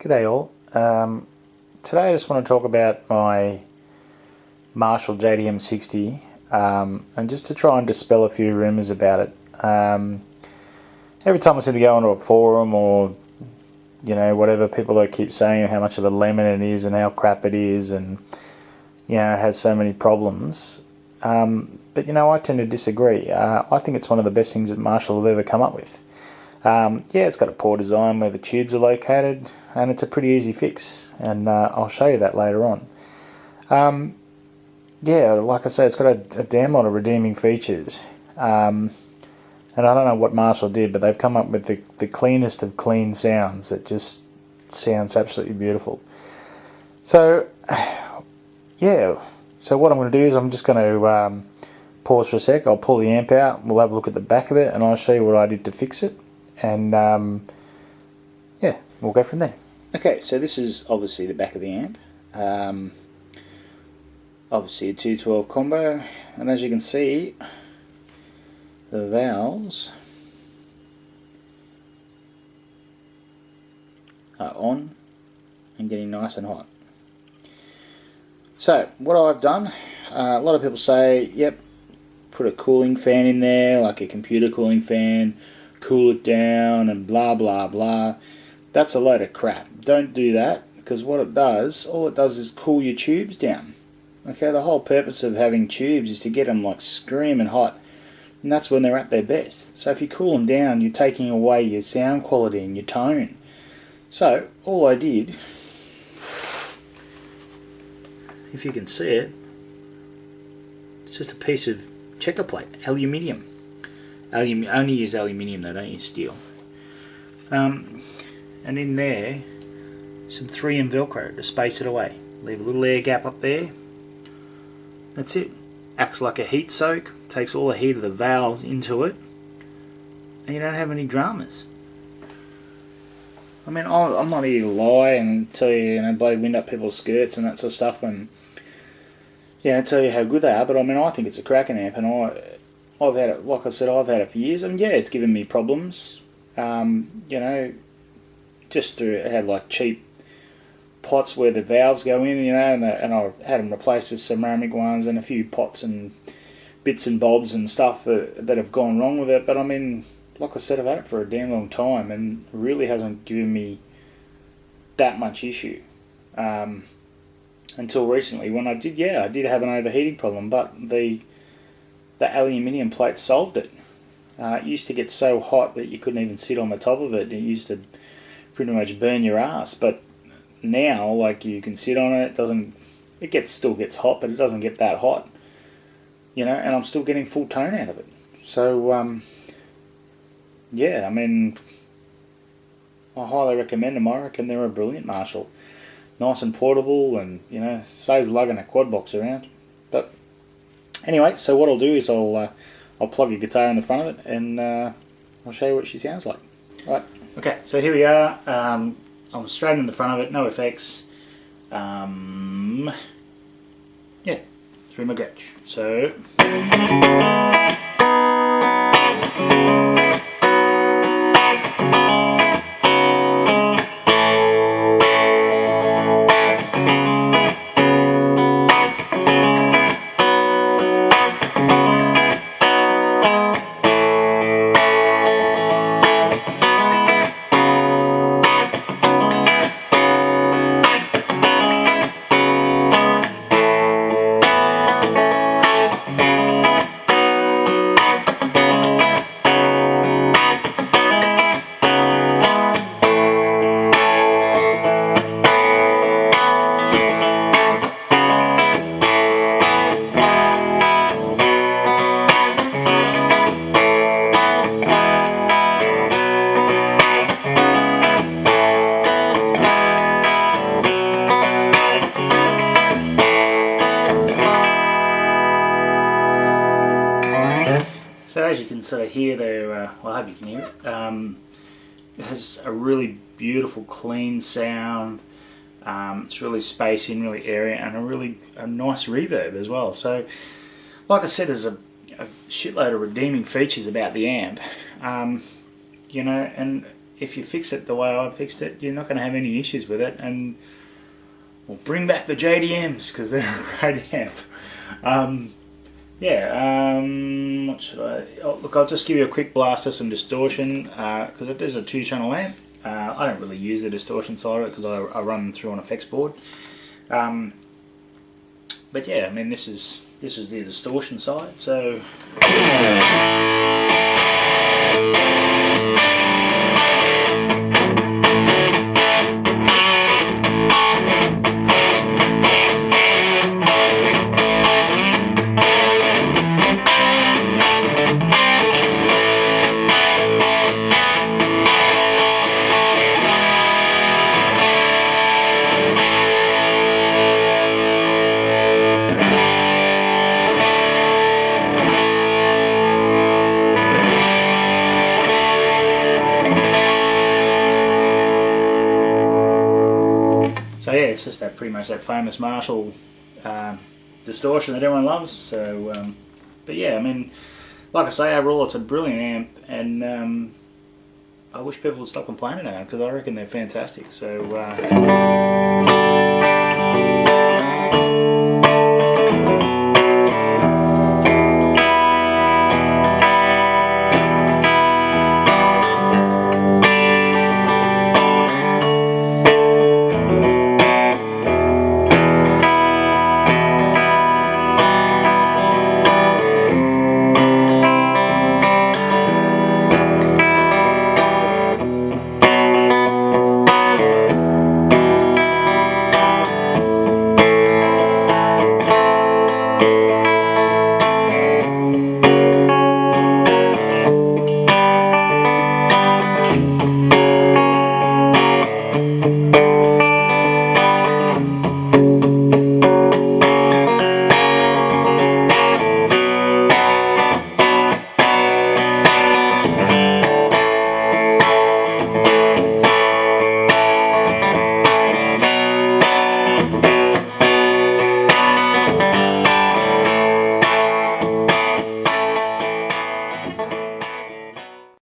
G'day all. Today I just want to talk about my Marshall JTM 60 and just to try and dispel a few rumours about it. Every time I seem to go onto a forum or whatever, people keep saying how much of a lemon it is and how crap it is, and it has so many problems. But I tend to disagree. I think it's one of the best things that Marshall have ever come up with. It's got a poor design where the tubes are located, and it's a pretty easy fix, and I'll show you that later on. Like I say, it's got a damn lot of redeeming features, and I don't know what Marshall did, but they've come up with the cleanest of clean sounds that just sounds absolutely beautiful. So what I'm going to do is I'm just going to pause for a sec. I'll pull the amp out, we'll have a look at the back of it, and I'll show you what I did to fix it, and we'll go from there. Okay, so this is obviously the back of the amp. Obviously a 212 combo, and as you can see, the valves are on and getting nice and hot. So what I've done, a lot of people say, yep, put a cooling fan in there, like a computer cooling fan, cool it down and blah blah blah. That's a load of crap. Don't do that, because what it does, all it does is cool your tubes down. Okay, the whole purpose of having tubes is to get them like screaming hot, and that's when they're at their best. So if you cool them down, you're taking away your sound quality and your tone. So all I did, if you can see it, it's just a piece of checker plate, aluminium. Only use aluminium though, don't use steel. And in there, some 3M velcro to space it away. Leave a little air gap up there. That's it. Acts like a heat soak, takes all the heat of the valves into it, and you don't have any dramas. I mean, I'm not here to lie and tell you, blow wind up people's skirts and that sort of stuff, and tell you how good they are. But I mean, I think it's a cracking amp, and I've had it, like I said, I've had it for years, and it's given me problems. Just through it had like cheap pots where the valves go in, and I had them replaced with ceramic ones, and a few pots and bits and bobs and stuff that have gone wrong with it. But I mean, like I said, I've had it for a damn long time, and really hasn't given me that much issue until recently, when I did have an overheating problem, but the aluminium plate solved it. It used to get so hot that you couldn't even sit on the top of it. It used to pretty much burn your ass, but now, like, you can sit on it. Still gets hot, but it doesn't get that hot, and I'm still getting full tone out of it. So I mean, I highly recommend them. I reckon they're a brilliant Marshall, nice and portable, and saves lugging a quad box around. But anyway, so what I'll do is I'll plug a guitar in the front of it, and I'll show you what she sounds like. Right. Okay, so here we are. I'm straight in the front of it, no effects. Through my gretch. So. So as you can sort of hear there, well, I hope you can hear it. It has a really beautiful, clean sound. It's really spacey, really airy, and a nice reverb as well. So, like I said, there's a shitload of redeeming features about the amp. And if you fix it the way I fixed it, you're not going to have any issues with it. And we'll bring back the JTMs because they're a great amp. What should I... Oh, look, I'll just give you a quick blast of some distortion because it is a 2-channel amp. I don't really use the distortion side of it because I run them through an effects board. But yeah, I mean, this is the distortion side. So So yeah, it's just that pretty much that famous Marshall distortion that everyone loves. So, but yeah, I mean, like I say, overall it's a brilliant amp, and I wish people would stop complaining about it because I reckon they're fantastic. So.